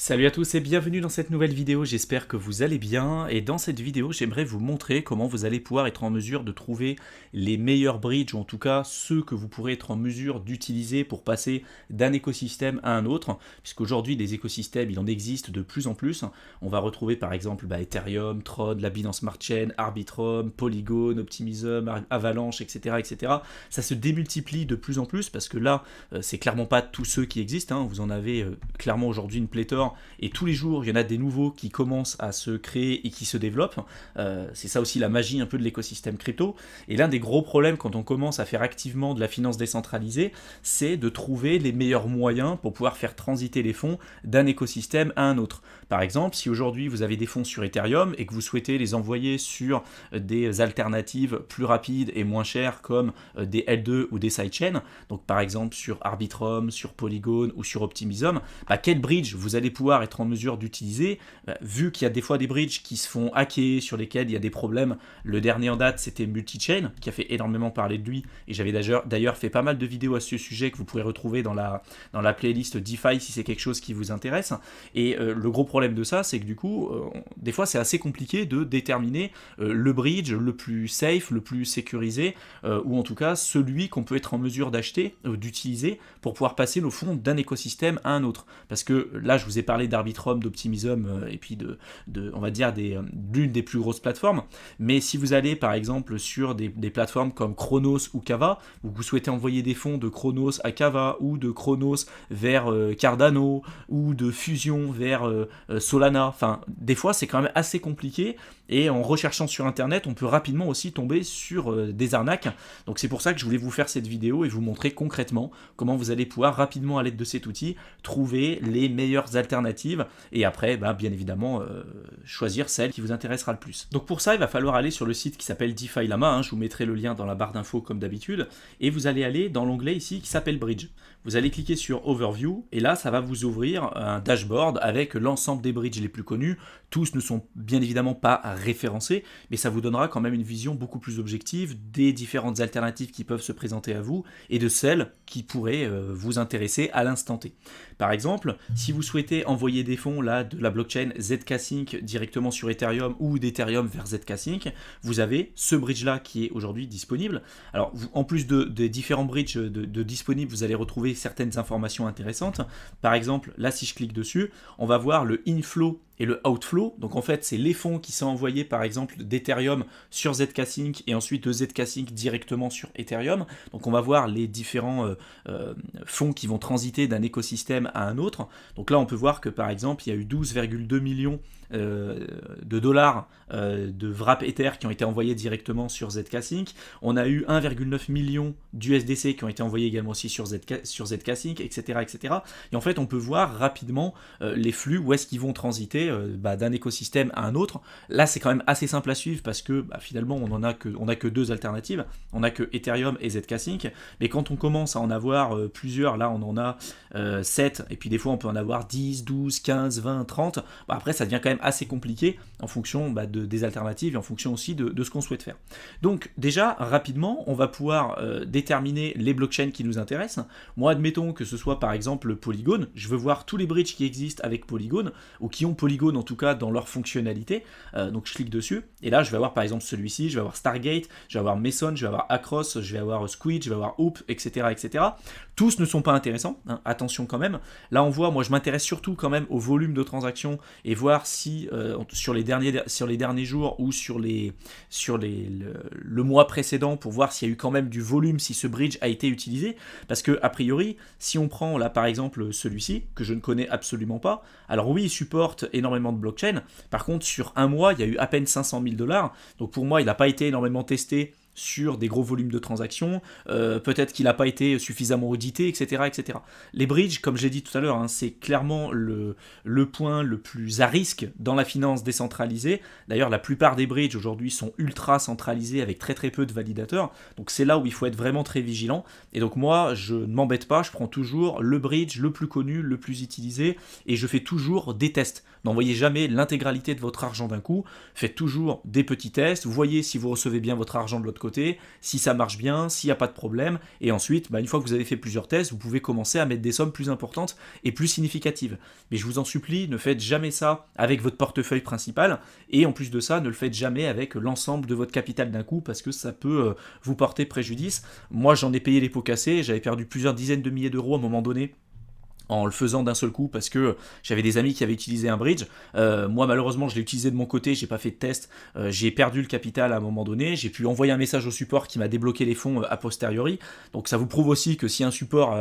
Salut à tous et bienvenue dans cette nouvelle vidéo, j'espère que vous allez bien et dans cette vidéo j'aimerais vous montrer comment vous allez pouvoir être en mesure de trouver les meilleurs bridges ou en tout cas ceux que vous pourrez être en mesure d'utiliser pour passer d'un écosystème à un autre puisqu'aujourd'hui les écosystèmes il en existe de plus en plus. On va retrouver par exemple Ethereum, Tron, la Binance Smart Chain, Arbitrum, Polygon, Optimism, Avalanche, etc. Ça se démultiplie de plus en plus parce que là c'est clairement pas tous ceux qui existent, vous en avez clairement aujourd'hui une pléthore. Et tous les jours, il y en a des nouveaux qui commencent à se créer et qui se développent. C'est ça aussi la magie un peu de l'écosystème crypto. Et l'un des gros problèmes quand on commence à faire activement de la finance décentralisée, c'est de trouver les meilleurs moyens pour pouvoir faire transiter les fonds d'un écosystème à un autre. Par exemple, si aujourd'hui vous avez des fonds sur Ethereum et que vous souhaitez les envoyer sur des alternatives plus rapides et moins chères comme des L2 ou des sidechains, donc par exemple sur Arbitrum, sur Polygon ou sur Optimism, quel bridge vous allez pouvoir être en mesure d'utiliser, vu qu'il y a des fois des bridges qui se font hacker, sur lesquels il y a des problèmes. Le dernier en date, c'était Multichain, qui a fait énormément parler de lui, et j'avais d'ailleurs fait pas mal de vidéos à ce sujet que vous pourrez retrouver dans la playlist DeFi si c'est quelque chose qui vous intéresse. Et le gros problème de ça, c'est que du coup, des fois, c'est assez compliqué de déterminer le bridge le plus safe, le plus sécurisé, ou en tout cas celui qu'on peut être en mesure d'acheter, d'utiliser, pour pouvoir passer nos fonds d'un écosystème à un autre. Parce que là, je vous ai parlé d'Arbitrum, d'Optimism et puis on va dire l'une des plus grosses plateformes. Mais si vous allez par exemple sur des plateformes comme Chronos ou Kava, où vous souhaitez envoyer des fonds de Chronos à Kava ou de Chronos vers Cardano ou de Fusion vers Solana, enfin des fois c'est quand même assez compliqué et en recherchant sur internet on peut rapidement aussi tomber sur des arnaques. Donc c'est pour ça que je voulais vous faire cette vidéo et vous montrer concrètement comment vous allez pouvoir rapidement à l'aide de cet outil trouver les meilleures alternatives et après bien évidemment choisir celle qui vous intéressera le plus. Donc pour ça il va falloir aller sur le site qui s'appelle DeFi Lama, je vous mettrai le lien dans la barre d'infos comme d'habitude, et vous allez aller dans l'onglet ici qui s'appelle Bridge. Vous allez cliquer sur Overview et là ça va vous ouvrir un dashboard avec l'ensemble des bridges les plus connus. Tous ne sont bien évidemment pas référencés, mais ça vous donnera quand même une vision beaucoup plus objective des différentes alternatives qui peuvent se présenter à vous et de celles qui pourraient vous intéresser à l'instant T. Par exemple, si vous souhaitez envoyer des fonds là, de la blockchain ZK-Sync directement sur Ethereum ou d'Ethereum vers ZK-Sync, vous avez ce bridge là qui est aujourd'hui disponible. Alors en plus des différents bridges de disponibles, vous allez retrouver certaines informations intéressantes. Par exemple, là si je clique dessus, on va voir le inflow et le outflow. Donc en fait, c'est les fonds qui sont envoyés par exemple d'Ethereum sur ZK-Sync et ensuite de ZK-Sync directement sur Ethereum. Donc on va voir les différents fonds qui vont transiter d'un écosystème à un autre. Donc là, on peut voir que par exemple, il y a eu 12,2 millions de dollars de Wrap Ether qui ont été envoyés directement sur ZK-Sync. On a eu 1,9 million d'USDC qui ont été envoyés également aussi sur ZK-Sync, etc. Et en fait, on peut voir rapidement les flux, où est-ce qu'ils vont transiter d'un écosystème à un autre. Là, c'est quand même assez simple à suivre parce que finalement, on a que deux alternatives. On a que Ethereum et ZK-Sync. Mais quand on commence à en avoir plusieurs, là, on en a 7, et puis des fois, on peut en avoir 10, 12, 15, 20, 30. Après, ça devient quand même assez compliqué en fonction des alternatives et en fonction aussi de ce qu'on souhaite faire. Donc déjà, rapidement, on va pouvoir déterminer les blockchains qui nous intéressent. Moi, admettons que ce soit par exemple Polygon, je veux voir tous les bridges qui existent avec Polygon, ou qui ont Polygon en tout cas dans leur fonctionnalité, donc je clique dessus, et là je vais avoir par exemple celui-ci, je vais avoir Stargate, je vais avoir Meson, je vais avoir Acros, je vais avoir Squid, je vais avoir Hoop, etc. Tous ne sont pas intéressants, attention quand même. Là on voit, moi je m'intéresse surtout quand même au volume de transactions et voir si sur les derniers jours ou sur le mois précédent pour voir s'il y a eu quand même du volume, si ce bridge a été utilisé, parce que a priori, si on prend là par exemple celui-ci, que je ne connais absolument pas, alors oui il supporte énormément de blockchain, par contre sur un mois il y a eu à peine 500 000 $, donc pour moi il n'a pas été énormément testé sur des gros volumes de transactions, peut-être qu'il n'a pas été suffisamment audité, etc. Les bridges, comme j'ai dit tout à l'heure, c'est clairement le point le plus à risque dans la finance décentralisée. D'ailleurs, la plupart des bridges aujourd'hui sont ultra centralisés avec très peu de validateurs, donc c'est là où il faut être vraiment très vigilant. Et donc moi, je ne m'embête pas, je prends toujours le bridge le plus connu, le plus utilisé, et je fais toujours des tests. N'envoyez jamais l'intégralité de votre argent d'un coup, faites toujours des petits tests, voyez si vous recevez bien votre argent de l'autre côté, côté, si ça marche bien, s'il n'y a pas de problème, et ensuite, une fois que vous avez fait plusieurs tests, vous pouvez commencer à mettre des sommes plus importantes et plus significatives. Mais je vous en supplie, ne faites jamais ça avec votre portefeuille principal, et en plus de ça, ne le faites jamais avec l'ensemble de votre capital d'un coup, parce que ça peut vous porter préjudice. Moi, j'en ai payé les pots cassés, j'avais perdu plusieurs dizaines de milliers d'euros à un moment donné, en le faisant d'un seul coup parce que j'avais des amis qui avaient utilisé un bridge. Moi malheureusement je l'ai utilisé de mon côté, j'ai pas fait de test, j'ai perdu le capital à un moment donné, j'ai pu envoyer un message au support qui m'a débloqué les fonds a posteriori. Donc ça vous prouve aussi que si un support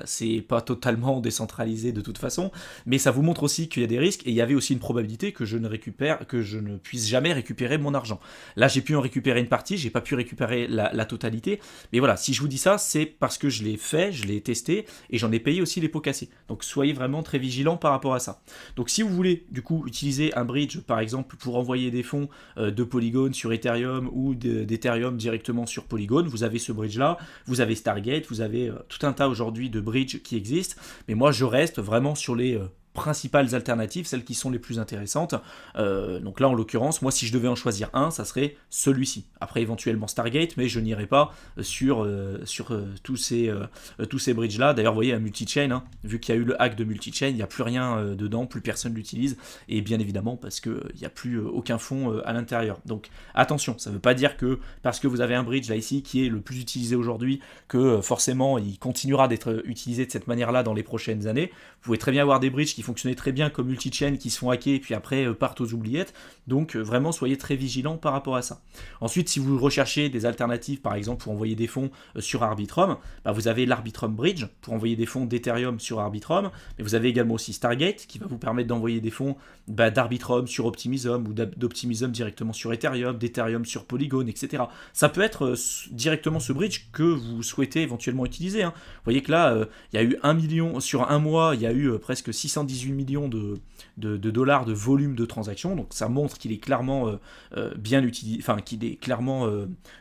c'est pas totalement décentralisé de toute façon, mais ça vous montre aussi qu'il y a des risques et il y avait aussi une probabilité que je ne puisse jamais récupérer mon argent. Là j'ai pu en récupérer une partie, j'ai pas pu récupérer la totalité, mais voilà, si je vous dis ça, c'est parce que je l'ai fait, je l'ai testé et j'en ai payé aussi les pots cassés. Donc soyez vraiment très vigilants par rapport à ça. Donc si vous voulez du coup utiliser un bridge par exemple pour envoyer des fonds de Polygon sur Ethereum ou d'Ethereum directement sur Polygon, vous avez ce bridge là, vous avez Stargate, vous avez tout un tas aujourd'hui de bridges qui existent, mais moi je reste vraiment sur les principales alternatives, celles qui sont les plus intéressantes. Donc là en l'occurrence, moi si je devais en choisir un, ça serait celui-ci. Après éventuellement Stargate, mais je n'irai pas sur tous ces bridges là. D'ailleurs vous voyez un multi-chain, hein, vu qu'il y a eu le hack de multi-chain, il n'y a plus rien dedans, plus personne l'utilise, et bien évidemment parce qu'il n'y a plus aucun fonds à l'intérieur. Donc attention, ça ne veut pas dire que parce que vous avez un bridge là ici qui est le plus utilisé aujourd'hui, que forcément il continuera d'être utilisé de cette manière-là dans les prochaines années. Vous pouvez très bien avoir des bridges qui fonctionnaient très bien comme multi-chain qui se font hacker et puis après partent aux oubliettes. Donc vraiment soyez très vigilants par rapport à ça. Ensuite, si vous recherchez des alternatives, par exemple pour envoyer des fonds sur Arbitrum, vous avez l'Arbitrum Bridge pour envoyer des fonds d'Ethereum sur Arbitrum, mais vous avez également aussi Stargate qui va vous permettre d'envoyer des fonds d'Arbitrum sur Optimism ou d'Optimism directement sur Ethereum, d'Ethereum sur Polygon, etc. Ça peut être directement ce bridge que vous souhaitez éventuellement utiliser, hein. Vous voyez que là, il y a eu 1 million, sur un mois, il y a eu presque 618 millions de dollars de volume de transactions, donc ça montre qu'il est clairement bien utilisé, enfin qu'il est clairement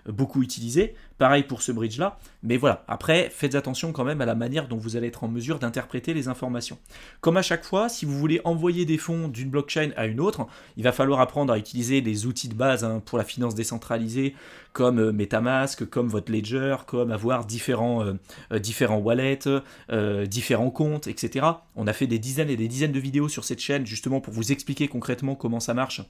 beaucoup utilisé. Pareil pour ce bridge là, mais voilà, après faites attention quand même à la manière dont vous allez être en mesure d'interpréter les informations. Comme à chaque fois, si vous voulez envoyer des fonds d'une blockchain à une autre, il va falloir apprendre à utiliser les outils de base, hein, pour la finance décentralisée, comme MetaMask, comme votre Ledger, comme avoir différents wallets, différents comptes, etc. On a fait des dizaines et des dizaines de vidéos sur cette chaîne justement pour vous expliquer concrètement comment ça marche.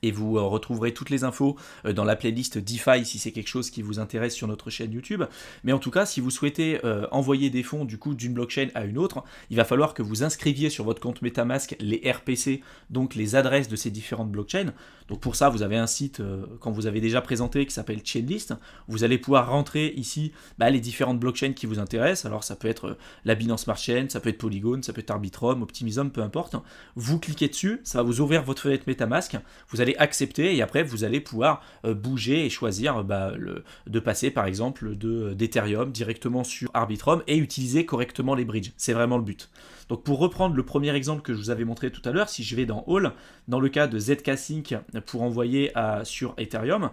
Et vous retrouverez toutes les infos dans la playlist DeFi si c'est quelque chose qui vous intéresse sur notre chaîne YouTube. Mais en tout cas, si vous souhaitez envoyer des fonds du coup d'une blockchain à une autre, il va falloir que vous inscriviez sur votre compte MetaMask les RPC, donc les adresses de ces différentes blockchains. Donc pour ça, vous avez un site quand vous avez déjà présenté qui s'appelle Chainlist. Vous allez pouvoir rentrer ici les différentes blockchains qui vous intéressent. Alors ça peut être la Binance Smart Chain, ça peut être Polygon, ça peut être Arbitrum, Optimism, peu importe. Vous cliquez dessus, ça va vous ouvrir votre fenêtre MetaMask. Vous allez accepter et après vous allez pouvoir bouger et choisir de passer par exemple d'Ethereum directement sur Arbitrum et utiliser correctement les bridges. C'est vraiment le but. Donc pour reprendre le premier exemple que je vous avais montré tout à l'heure, si je vais dans All, dans le cas de ZK Sync pour envoyer sur Ethereum,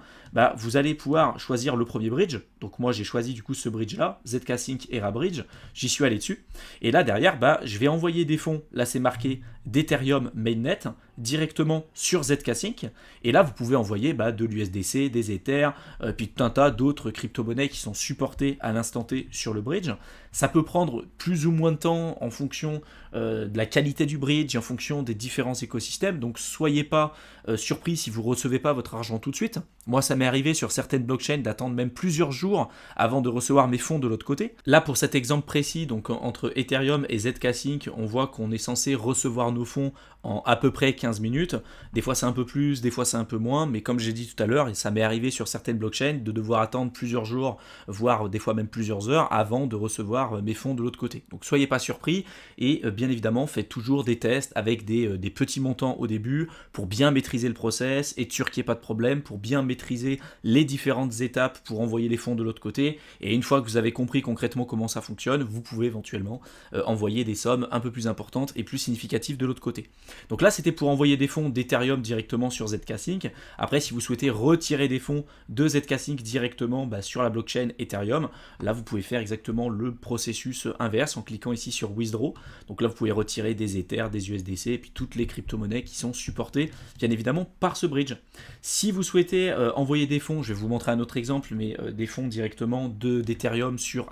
vous allez pouvoir choisir le premier bridge. Donc moi j'ai choisi du coup ce bridge là, ZK Sync Era Bridge, j'y suis allé dessus. Et là derrière, je vais envoyer des fonds, là c'est marqué d'Ethereum Mainnet, directement sur ZK Sync. Et là vous pouvez envoyer de l'USDC, des Ethers, puis tout un tas d'autres crypto-monnaies qui sont supportées à l'instant T sur le bridge. Ça peut prendre plus ou moins de temps en fonction de la qualité du bridge, en fonction des différents écosystèmes. Donc soyez pas surpris si vous ne recevez pas votre argent tout de suite. Moi ça m'est arrivé sur certaines blockchains d'attendre même plusieurs jours avant de recevoir mes fonds de l'autre côté. Là pour cet exemple précis, donc entre Ethereum et ZK Sync, on voit qu'on est censé recevoir nos fonds en à peu près 15 minutes. Des fois c'est un peu plus, des fois c'est un peu moins, mais comme j'ai dit tout à l'heure, ça m'est arrivé sur certaines blockchains de devoir attendre plusieurs jours, voire des fois même plusieurs heures avant de recevoir mes fonds de l'autre côté. Donc soyez pas surpris et bien évidemment faites toujours des tests avec des petits montants au début pour bien maîtriser le process, être sûr qu'il n'y ait pas de problème, pour bien maîtriser les différentes étapes pour envoyer les fonds de l'autre côté. Et une fois que vous avez compris concrètement comment ça fonctionne, vous pouvez éventuellement envoyer des sommes un peu plus importantes et plus significatives de l'autre côté. Donc là, c'était pour envoyer des fonds d'Ethereum directement sur ZK-Sync. Après, si vous souhaitez retirer des fonds de ZK-Sync directement sur la blockchain Ethereum, là, vous pouvez faire exactement le processus inverse en cliquant ici sur Withdraw. Donc là, vous pouvez retirer des Ethers, des USDC et puis toutes les crypto-monnaies qui sont supportées, bien évidemment, par ce bridge. Si vous souhaitez envoyer des fonds, je vais vous montrer un autre exemple, mais des fonds directement d'Ethereum sur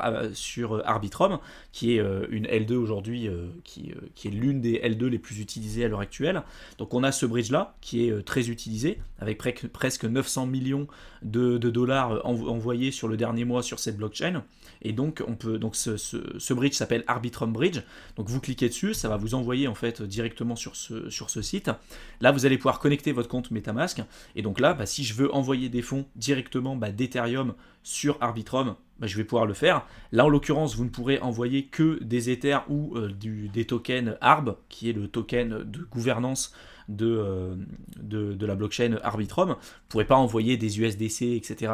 Arbitrum, qui est une L2 aujourd'hui, qui est l'une des L2 les plus utilisées à l'heure actuelle. Donc on a ce bridge-là, qui est très utilisé, avec presque 900 millions de dollars envoyés sur le dernier mois sur cette blockchain. Et donc, ce bridge s'appelle Arbitrum Bridge. Donc vous cliquez dessus, ça va vous envoyer en fait directement sur ce site. Là, vous allez pouvoir connecter votre compte MetaMask. Et donc là, si je veux envoyer des fonds directement d'Ethereum sur Arbitrum, je vais pouvoir le faire. Là, en l'occurrence, vous ne pourrez envoyer que des Ethers ou des tokens ARB, qui est le token de gouvernance de la blockchain Arbitrum. Vous ne pourrez pas envoyer des USDC, etc.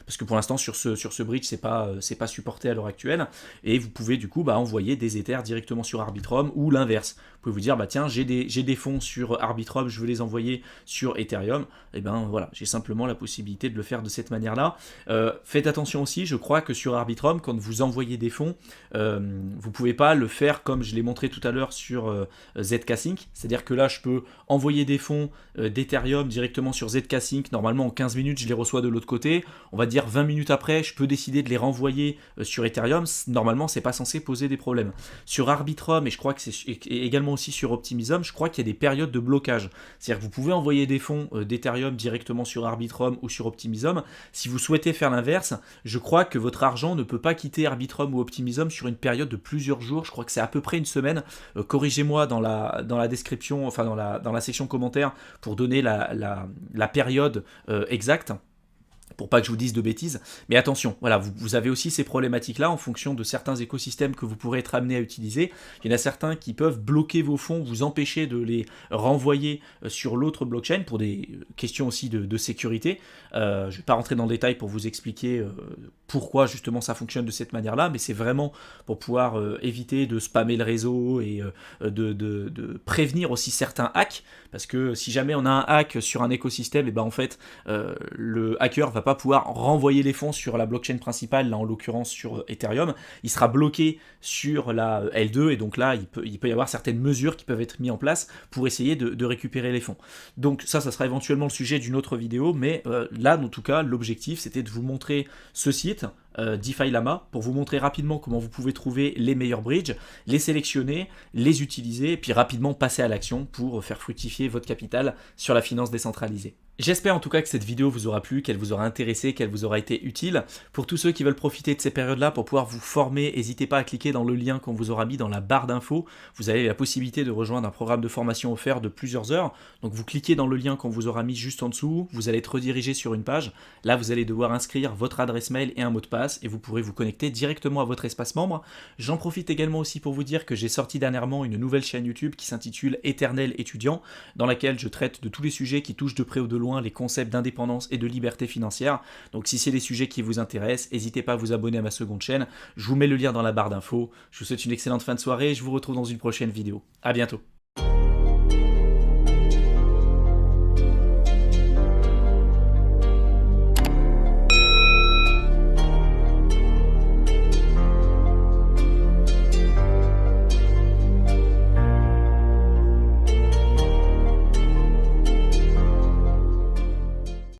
Parce que pour l'instant, sur ce bridge, c'est pas supporté à l'heure actuelle. Et vous pouvez du coup envoyer des Ethers directement sur Arbitrum ou l'inverse. Vous pouvez vous dire, tiens, j'ai des fonds sur Arbitrum, je veux les envoyer sur Ethereum. Et voilà, j'ai simplement la possibilité de le faire de cette manière-là. Faites attention aussi, je crois que sur Arbitrum, quand vous envoyez des fonds, vous ne pouvez pas le faire comme je l'ai montré tout à l'heure sur ZK-Sync, c'est-à-dire que là je peux envoyer des fonds d'Ethereum directement sur ZK-Sync, normalement en 15 minutes je les reçois de l'autre côté, on va dire 20 minutes après je peux décider de les renvoyer sur Ethereum, normalement c'est pas censé poser des problèmes. Sur Arbitrum, et je crois que c'est également aussi sur Optimism, je crois qu'il y a des périodes de blocage, c'est-à-dire que vous pouvez envoyer des fonds d'Ethereum directement sur Arbitrum ou sur Optimism. Si vous souhaitez faire l'inverse, je crois que votre argent ne peut pas quitter Arbitrum ou Optimism sur une période de plusieurs jours, je crois que c'est à peu près une semaine, corrigez-moi dans la description, enfin dans la section commentaires pour donner la période exacte, pour pas que je vous dise de bêtises. Mais attention, voilà, vous avez aussi ces problématiques-là en fonction de certains écosystèmes que vous pourrez être amené à utiliser. Il y en a certains qui peuvent bloquer vos fonds, vous empêcher de les renvoyer sur l'autre blockchain pour des questions aussi de sécurité. Je ne vais pas rentrer dans le détail pour vous expliquer pourquoi justement ça fonctionne de cette manière-là, mais c'est vraiment pour pouvoir éviter de spammer le réseau et de prévenir aussi certains hacks, parce que si jamais on a un hack sur un écosystème, et en fait le hacker va pas pouvoir renvoyer les fonds sur la blockchain principale, là en l'occurrence sur Ethereum, il sera bloqué sur la L2 et donc là il peut y avoir certaines mesures qui peuvent être mises en place pour essayer de récupérer les fonds. Donc ça sera éventuellement le sujet d'une autre vidéo, mais là en tout cas l'objectif c'était de vous montrer ce site, DeFi Llama, pour vous montrer rapidement comment vous pouvez trouver les meilleurs bridges, les sélectionner, les utiliser et puis rapidement passer à l'action pour faire fructifier votre capital sur la finance décentralisée. J'espère en tout cas que cette vidéo vous aura plu, qu'elle vous aura intéressé, qu'elle vous aura été utile. Pour tous ceux qui veulent profiter de ces périodes-là pour pouvoir vous former, n'hésitez pas à cliquer dans le lien qu'on vous aura mis dans la barre d'infos. Vous avez la possibilité de rejoindre un programme de formation offert de plusieurs heures. Donc vous cliquez dans le lien qu'on vous aura mis juste en dessous, vous allez être redirigé sur une page. Là vous allez devoir inscrire votre adresse mail et un mot de passe et vous pourrez vous connecter directement à votre espace membre. J'en profite également aussi pour vous dire que j'ai sorti dernièrement une nouvelle chaîne YouTube qui s'intitule Éternel étudiant, dans laquelle je traite de tous les sujets qui touchent de près ou de loin les concepts d'indépendance et de liberté financière. Donc si c'est des sujets qui vous intéressent, n'hésitez pas à vous abonner à ma seconde chaîne. Je vous mets le lien dans la barre d'infos. Je vous souhaite une excellente fin de soirée et je vous retrouve dans une prochaine vidéo. À bientôt.